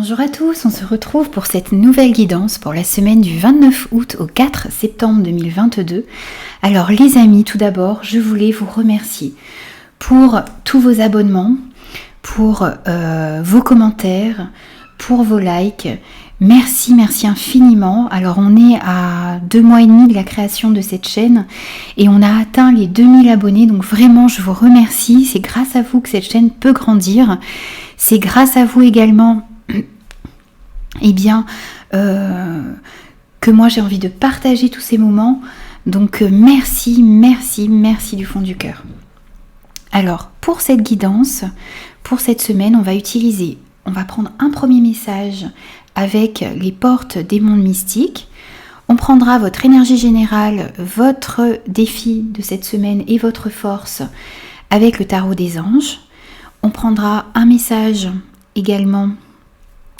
Bonjour à tous, on se retrouve pour cette nouvelle guidance pour la semaine du 29 août au 4 septembre 2022. Alors les amis, tout d'abord, je voulais vous remercier pour tous vos abonnements, pour vos commentaires, pour vos likes. Merci infiniment. Alors on est à 2 mois et demi de la création de cette chaîne et on a atteint les 2000 abonnés, donc vraiment je vous remercie. C'est grâce à vous que cette chaîne peut grandir. C'est grâce à vous également que moi j'ai envie de partager tous ces moments. Donc merci du fond du cœur. Alors pour cette guidance, pour cette semaine, on va prendre un premier message avec les portes des mondes mystiques. On prendra votre énergie générale, votre défi de cette semaine et votre force avec le tarot des anges. On prendra un message également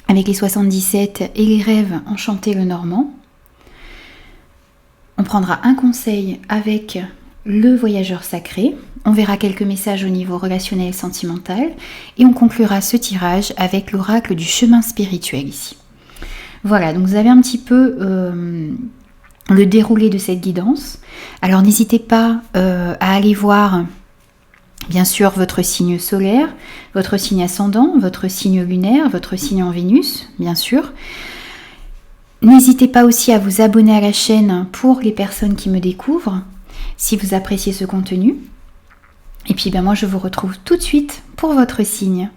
avec les 77 et les rêves enchantés le normand. On prendra un conseil avec le voyageur sacré. On verra quelques messages au niveau relationnel sentimental. Et on conclura ce tirage avec l'oracle du chemin spirituel ici. Voilà, donc vous avez un petit peu le déroulé de cette guidance. Alors n'hésitez pas à aller voir bien sûr votre signe solaire, votre signe ascendant, votre signe lunaire, votre signe en Vénus, bien sûr. N'hésitez pas aussi à vous abonner à la chaîne pour les personnes qui me découvrent, si vous appréciez ce contenu. Et puis moi je vous retrouve tout de suite pour votre signe.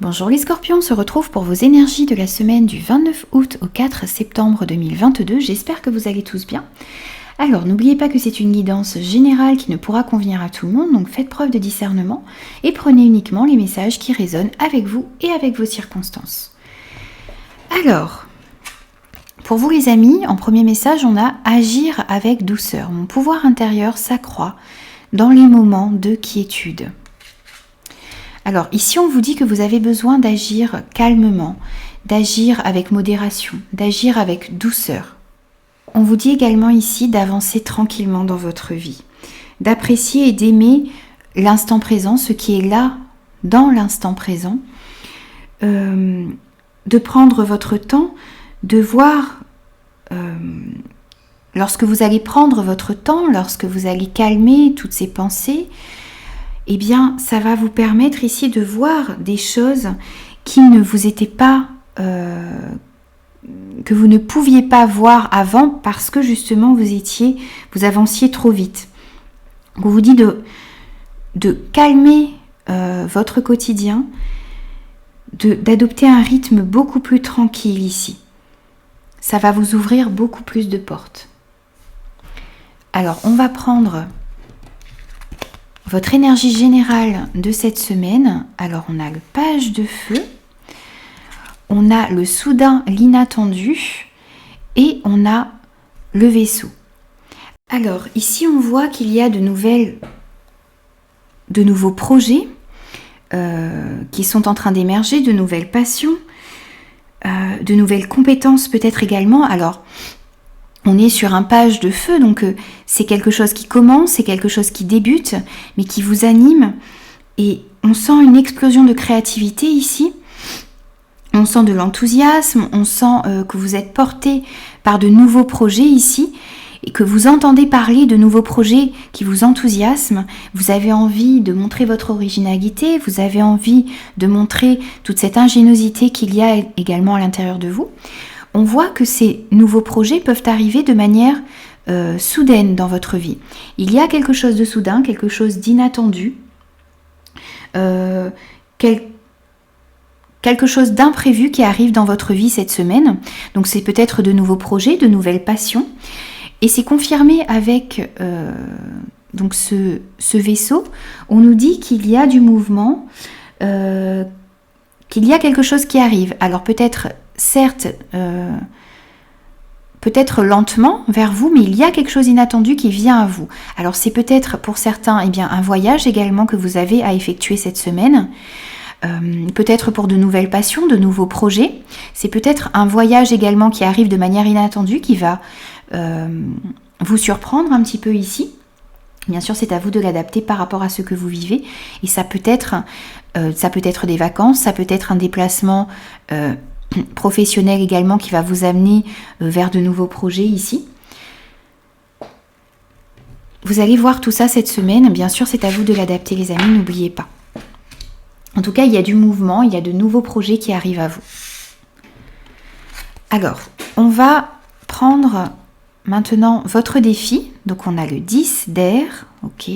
Bonjour les scorpions, on se retrouve pour vos énergies de la semaine du 29 août au 4 septembre 2022. J'espère que vous allez tous bien. Alors n'oubliez pas que c'est une guidance générale qui ne pourra convenir à tout le monde, donc faites preuve de discernement et prenez uniquement les messages qui résonnent avec vous et avec vos circonstances. Alors, pour vous les amis, en premier message, on a agir avec douceur. Mon pouvoir intérieur s'accroît dans les moments de quiétude. Alors ici on vous dit que vous avez besoin d'agir calmement, d'agir avec modération, d'agir avec douceur. On vous dit également ici d'avancer tranquillement dans votre vie, d'apprécier et d'aimer l'instant présent, ce qui est là dans l'instant présent, de prendre votre temps, de voir, lorsque vous allez prendre votre temps, lorsque vous allez calmer toutes ces pensées, eh bien, ça va vous permettre ici de voir des choses qui ne vous étaient pas, que vous ne pouviez pas voir avant parce que justement vous avanciez trop vite. On vous dit de calmer votre quotidien, d'adopter un rythme beaucoup plus tranquille ici. Ça va vous ouvrir beaucoup plus de portes. Alors, on va prendre votre énergie générale de cette semaine. Alors on a le page de feu, on a le soudain, l'inattendu et on a le vaisseau. Alors ici on voit qu'il y a de nouveaux projets qui sont en train d'émerger, de nouvelles passions, de nouvelles compétences peut-être également. Alors on est sur un page de feu, donc c'est quelque chose qui commence, c'est quelque chose qui débute, mais qui vous anime. Et on sent une explosion de créativité ici. On sent de l'enthousiasme, on sent que vous êtes porté par de nouveaux projets ici, et que vous entendez parler de nouveaux projets qui vous enthousiasment. Vous avez envie de montrer votre originalité, vous avez envie de montrer toute cette ingéniosité qu'il y a également à l'intérieur de vous. On voit que ces nouveaux projets peuvent arriver de manière soudaine dans votre vie. Il y a quelque chose de soudain, quelque chose d'inattendu, quelque chose d'imprévu qui arrive dans votre vie cette semaine. Donc c'est peut-être de nouveaux projets, de nouvelles passions. Et c'est confirmé avec donc ce vaisseau. On nous dit qu'il y a du mouvement, qu'il y a quelque chose qui arrive. Alors peut-être, certes, peut-être lentement vers vous, mais il y a quelque chose d'inattendu qui vient à vous. Alors c'est peut-être pour certains eh bien, un voyage également que vous avez à effectuer cette semaine, peut-être pour de nouvelles passions, de nouveaux projets. C'est peut-être un voyage également qui arrive de manière inattendue, qui va vous surprendre un petit peu ici. Bien sûr, c'est à vous de l'adapter par rapport à ce que vous vivez. Et ça peut être des vacances, ça peut être un déplacement professionnel également qui va vous amener vers de nouveaux projets ici. Vous allez voir tout ça cette semaine. Bien sûr, c'est à vous de l'adapter, les amis, n'oubliez pas. En tout cas, il y a du mouvement, il y a de nouveaux projets qui arrivent à vous. Alors, on va prendre maintenant votre défi. Donc, on a le 10 d'air, ok.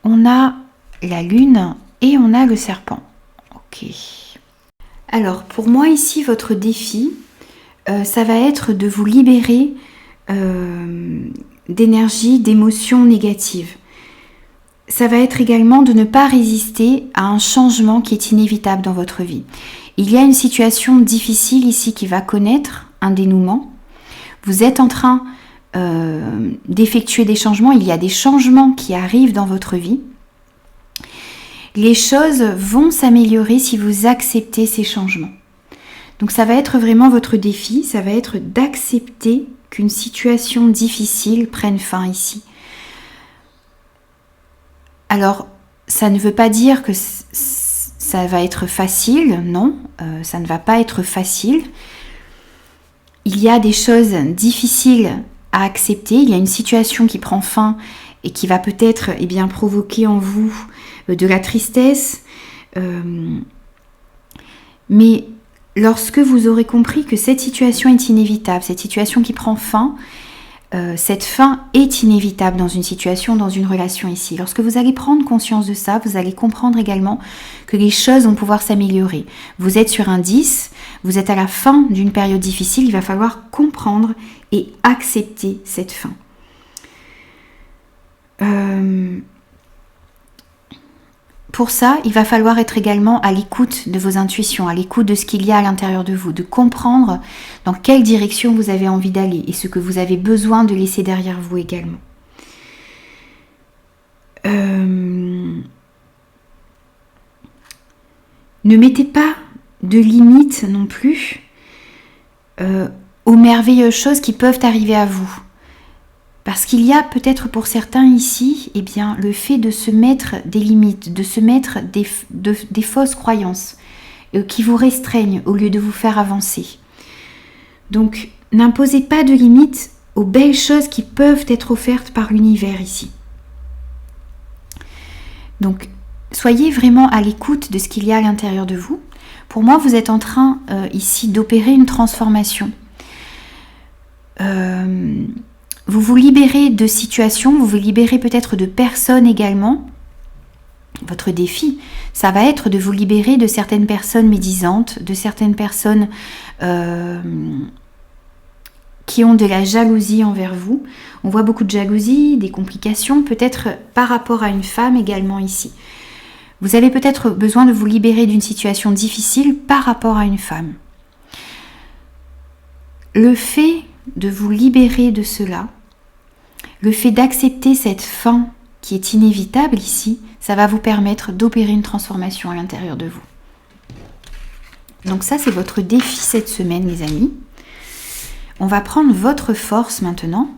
On a la lune et on a le serpent, ok. Alors, pour moi ici, votre défi, ça va être de vous libérer d'énergie, d'émotions négatives. Ça va être également de ne pas résister à un changement qui est inévitable dans votre vie. Il y a une situation difficile ici qui va connaître un dénouement. Vous êtes en train d'effectuer des changements. Il y a des changements qui arrivent dans votre vie. Les choses vont s'améliorer si vous acceptez ces changements. Donc ça va être vraiment votre défi, ça va être d'accepter qu'une situation difficile prenne fin ici. Alors, ça ne veut pas dire que ça va être facile, non, ça ne va pas être facile. Il y a des choses difficiles à accepter, il y a une situation qui prend fin et qui va peut-être provoquer en vous de la tristesse, mais lorsque vous aurez compris que cette situation est inévitable, cette situation qui prend fin, cette fin est inévitable dans une situation, dans une relation ici. Lorsque vous allez prendre conscience de ça, vous allez comprendre également que les choses vont pouvoir s'améliorer. Vous êtes sur un 10, vous êtes à la fin d'une période difficile, il va falloir comprendre et accepter cette fin. Pour ça, il va falloir être également à l'écoute de vos intuitions, à l'écoute de ce qu'il y a à l'intérieur de vous, de comprendre dans quelle direction vous avez envie d'aller et ce que vous avez besoin de laisser derrière vous également. Ne mettez pas de limites non plus aux merveilleuses choses qui peuvent arriver à vous. Parce qu'il y a peut-être pour certains ici, le fait de se mettre des limites, de se mettre des fausses croyances qui vous restreignent au lieu de vous faire avancer. Donc, n'imposez pas de limites aux belles choses qui peuvent être offertes par l'univers ici. Donc, soyez vraiment à l'écoute de ce qu'il y a à l'intérieur de vous. Pour moi, vous êtes en train ici d'opérer une transformation. Vous vous libérez de situations, vous vous libérez peut-être de personnes également. Votre défi, ça va être de vous libérer de certaines personnes médisantes, de certaines personnes qui ont de la jalousie envers vous. On voit beaucoup de jalousie, des complications, peut-être par rapport à une femme également ici. Vous avez peut-être besoin de vous libérer d'une situation difficile par rapport à une femme. Le fait de vous libérer de cela, le fait d'accepter cette fin qui est inévitable ici, ça va vous permettre d'opérer une transformation à l'intérieur de vous. Donc ça, c'est votre défi cette semaine, les amis. On va prendre votre force maintenant.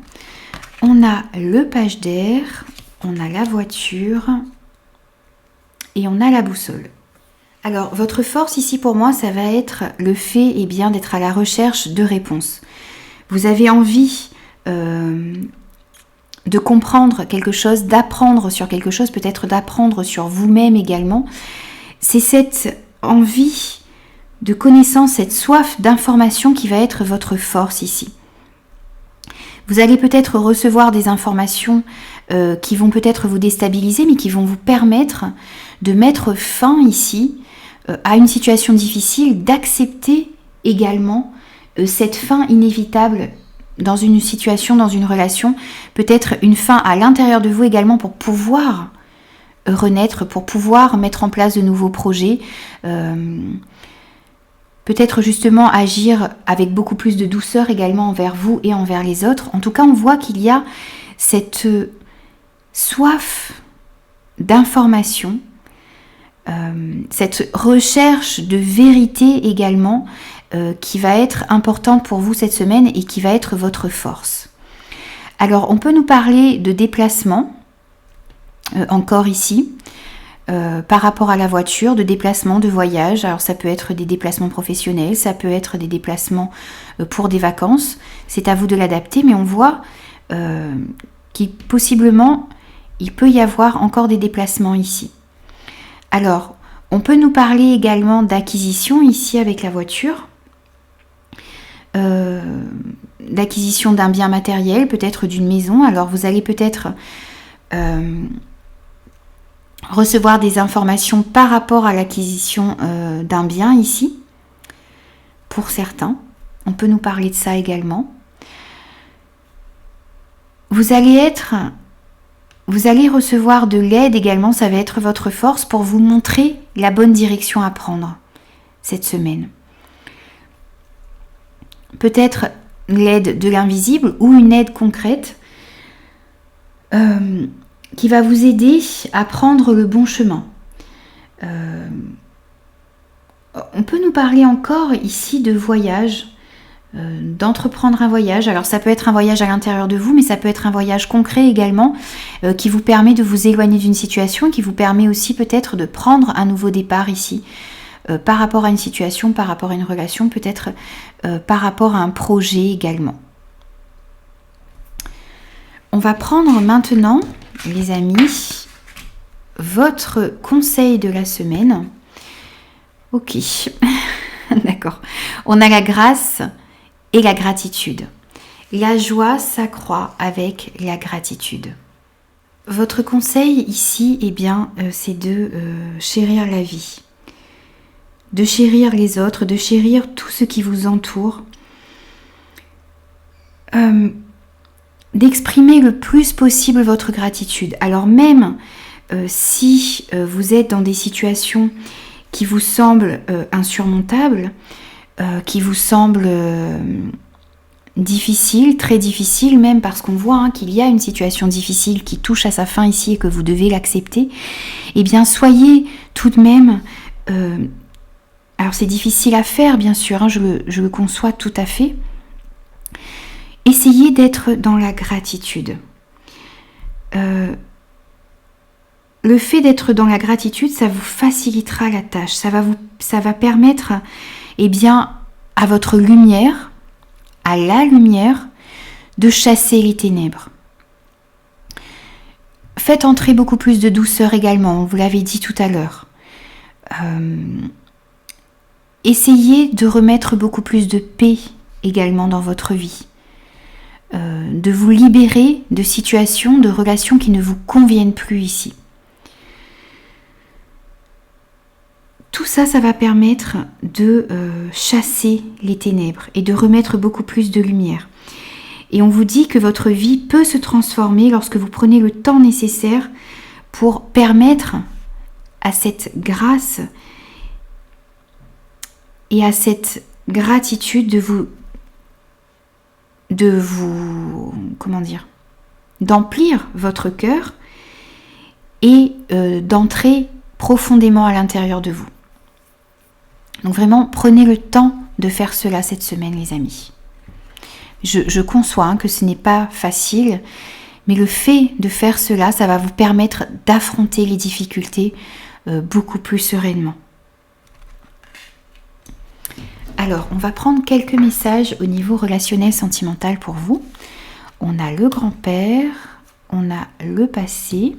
On a le page d'air, on a la voiture et on a la boussole. Alors, votre force ici pour moi, ça va être le fait d'être à la recherche de réponses. Vous avez envie de comprendre quelque chose, d'apprendre sur quelque chose, peut-être d'apprendre sur vous-même également. C'est cette envie de connaissance, cette soif d'information qui va être votre force ici. Vous allez peut-être recevoir des informations qui vont peut-être vous déstabiliser, mais qui vont vous permettre de mettre fin ici à une situation difficile, d'accepter également cette fin inévitable dans une situation, dans une relation, peut-être une fin à l'intérieur de vous également pour pouvoir renaître, pour pouvoir mettre en place de nouveaux projets. Peut-être justement agir avec beaucoup plus de douceur également envers vous et envers les autres. En tout cas, on voit qu'il y a cette soif d'information, cette recherche de vérité également qui va être importante pour vous cette semaine et qui va être votre force. Alors, on peut nous parler de déplacement, encore ici, par rapport à la voiture, de déplacement, de voyage. Alors, ça peut être des déplacements professionnels, ça peut être des déplacements pour des vacances. C'est à vous de l'adapter, mais on voit qu'il possiblement, il peut y avoir encore des déplacements ici. Alors, on peut nous parler également d'acquisition ici avec la voiture. D'acquisition d'un bien matériel, peut-être d'une maison. Alors vous allez peut-être recevoir des informations par rapport à l'acquisition d'un bien ici. Pour certains, on peut nous parler de ça également. Vous allez recevoir de l'aide également, ça va être votre force pour vous montrer la bonne direction à prendre cette semaine. Peut-être l'aide de l'invisible ou une aide concrète qui va vous aider à prendre le bon chemin. On peut nous parler encore ici de voyage, d'entreprendre un voyage. Alors ça peut être un voyage à l'intérieur de vous, mais ça peut être un voyage concret également qui vous permet de vous éloigner d'une situation, qui vous permet aussi peut-être de prendre un nouveau départ ici. Par rapport à une situation, par rapport à une relation, peut-être par rapport à un projet également. On va prendre maintenant, les amis, votre conseil de la semaine. Ok, d'accord. On a la grâce et la gratitude. La joie s'accroît avec la gratitude. Votre conseil ici, eh bien, c'est de chérir la vie. De chérir les autres, de chérir tout ce qui vous entoure, d'exprimer le plus possible votre gratitude. Alors même si vous êtes dans des situations qui vous semblent insurmontables, qui vous semblent difficiles, très difficiles, même parce qu'on voit qu'il y a une situation difficile qui touche à sa fin ici et que vous devez l'accepter, eh bien soyez tout de même... alors c'est difficile à faire bien sûr, je le conçois tout à fait. Essayez d'être dans la gratitude. Le fait d'être dans la gratitude, ça vous facilitera la tâche. Ça va permettre eh bien, à votre lumière, à la lumière, de chasser les ténèbres. Faites entrer beaucoup plus de douceur également, vous l'avez dit tout à l'heure. Essayez de remettre beaucoup plus de paix également dans votre vie. De vous libérer de situations, de relations qui ne vous conviennent plus ici. Tout ça, ça va permettre de chasser les ténèbres et de remettre beaucoup plus de lumière. Et on vous dit que votre vie peut se transformer lorsque vous prenez le temps nécessaire pour permettre à cette grâce et à cette gratitude d'emplir votre cœur et d'entrer profondément à l'intérieur de vous. Donc vraiment, prenez le temps de faire cela cette semaine, les amis. Je conçois que ce n'est pas facile, mais le fait de faire cela, ça va vous permettre d'affronter les difficultés beaucoup plus sereinement. Alors, on va prendre quelques messages au niveau relationnel sentimental pour vous. On a le grand-père, on a le passé,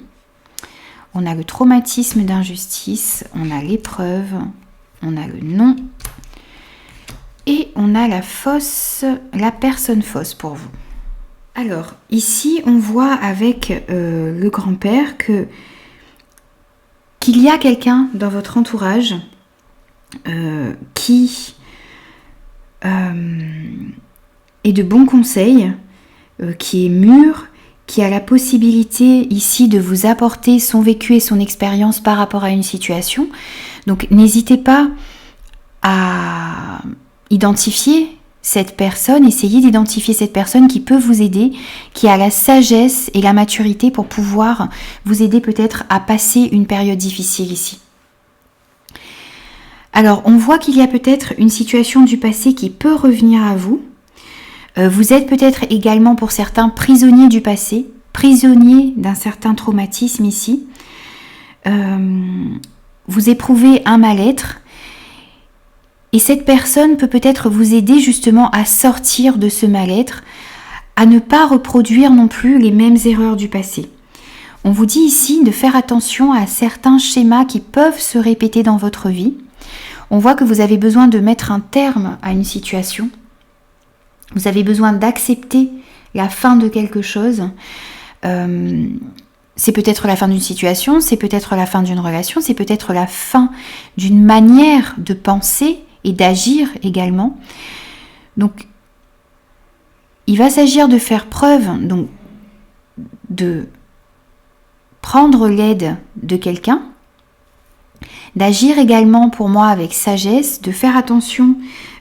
on a le traumatisme d'injustice, on a l'épreuve, on a le non et on a la personne fausse pour vous. Alors, ici, on voit avec le grand-père qu'il y a quelqu'un dans votre entourage qui est de bons conseils, qui est mûr, qui a la possibilité ici de vous apporter son vécu et son expérience par rapport à une situation. Donc n'hésitez pas à identifier cette personne, essayez d'identifier cette personne qui peut vous aider, qui a la sagesse et la maturité pour pouvoir vous aider peut-être à passer une période difficile ici. Alors, on voit qu'il y a peut-être une situation du passé qui peut revenir à vous. Vous êtes peut-être également pour certains prisonniers du passé, prisonniers d'un certain traumatisme ici. Vous éprouvez un mal-être et cette personne peut peut-être vous aider justement à sortir de ce mal-être, à ne pas reproduire non plus les mêmes erreurs du passé. On vous dit ici de faire attention à certains schémas qui peuvent se répéter dans votre vie. On voit que vous avez besoin de mettre un terme à une situation. Vous avez besoin d'accepter la fin de quelque chose. C'est peut-être la fin d'une situation, c'est peut-être la fin d'une relation, c'est peut-être la fin d'une manière de penser et d'agir également. Donc, il va s'agir de faire preuve, donc de prendre l'aide de quelqu'un, d'agir également pour moi avec sagesse, de faire attention,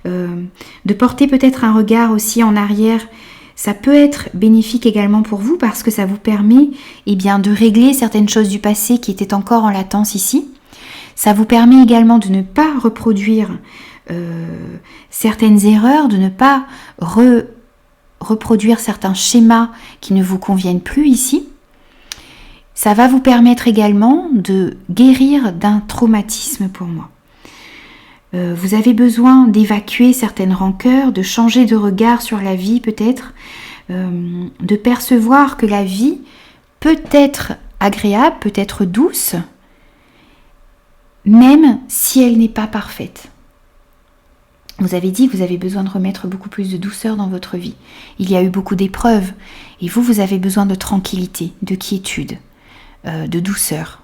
de porter peut-être un regard aussi en arrière. Ça peut être bénéfique également pour vous parce que ça vous permet de régler certaines choses du passé qui étaient encore en latence ici. Ça vous permet également de ne pas reproduire certaines erreurs, de ne pas reproduire certains schémas qui ne vous conviennent plus ici. Ça va vous permettre également de guérir d'un traumatisme pour moi. Vous avez besoin d'évacuer certaines rancœurs, de changer de regard sur la vie peut-être, de percevoir que la vie peut être agréable, peut être douce, même si elle n'est pas parfaite. Vous avez dit que vous avez besoin de remettre beaucoup plus de douceur dans votre vie. Il y a eu beaucoup d'épreuves et vous avez besoin de tranquillité, de quiétude, de douceur.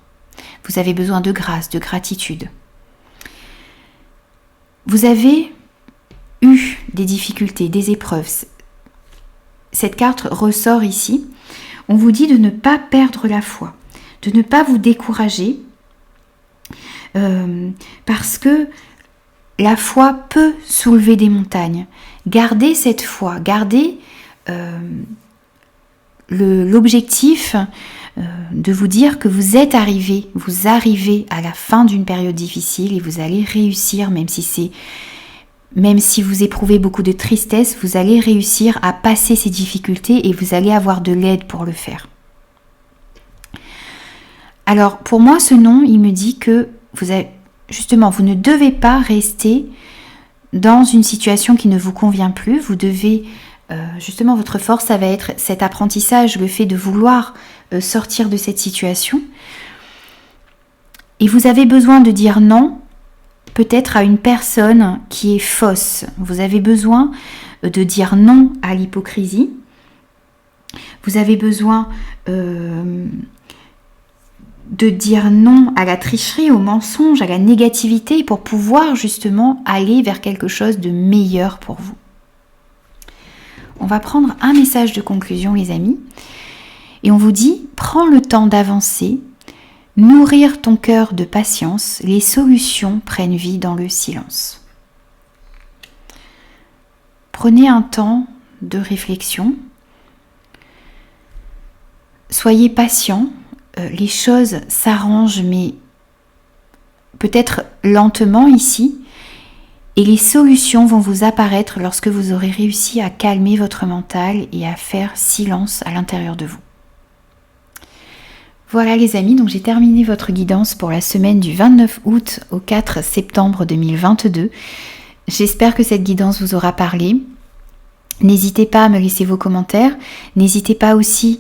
Vous avez besoin de grâce, de gratitude. Vous avez eu des difficultés, des épreuves. Cette carte ressort ici. On vous dit de ne pas perdre la foi, de ne pas vous décourager, parce que la foi peut soulever des montagnes. Gardez cette foi, gardez l'objectif de vous dire que vous arrivez à la fin d'une période difficile et vous allez réussir, même si vous éprouvez beaucoup de tristesse, vous allez réussir à passer ces difficultés et vous allez avoir de l'aide pour le faire. Alors pour moi ce nom, il me dit que vous ne devez pas rester dans une situation qui ne vous convient plus. Vous devez votre force, ça va être cet apprentissage, le fait de vouloir sortir de cette situation. Et vous avez besoin de dire non, peut-être à une personne qui est fausse. Vous avez besoin de dire non à l'hypocrisie. Vous avez besoin de dire non à la tricherie, au mensonge, à la négativité pour pouvoir justement aller vers quelque chose de meilleur pour vous. On va prendre un message de conclusion, les amis. Et on vous dit, prends le temps d'avancer, nourrir ton cœur de patience, les solutions prennent vie dans le silence. Prenez un temps de réflexion. Soyez patient. Les choses s'arrangent, mais peut-être lentement ici. Et les solutions vont vous apparaître lorsque vous aurez réussi à calmer votre mental et à faire silence à l'intérieur de vous. Voilà les amis, donc j'ai terminé votre guidance pour la semaine du 29 août au 4 septembre 2022. J'espère que cette guidance vous aura parlé. N'hésitez pas à me laisser vos commentaires. N'hésitez pas aussi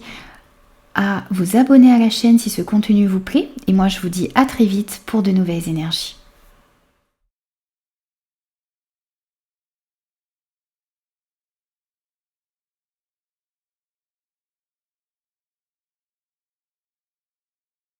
à vous abonner à la chaîne si ce contenu vous plaît. Et moi je vous dis à très vite pour de nouvelles énergies.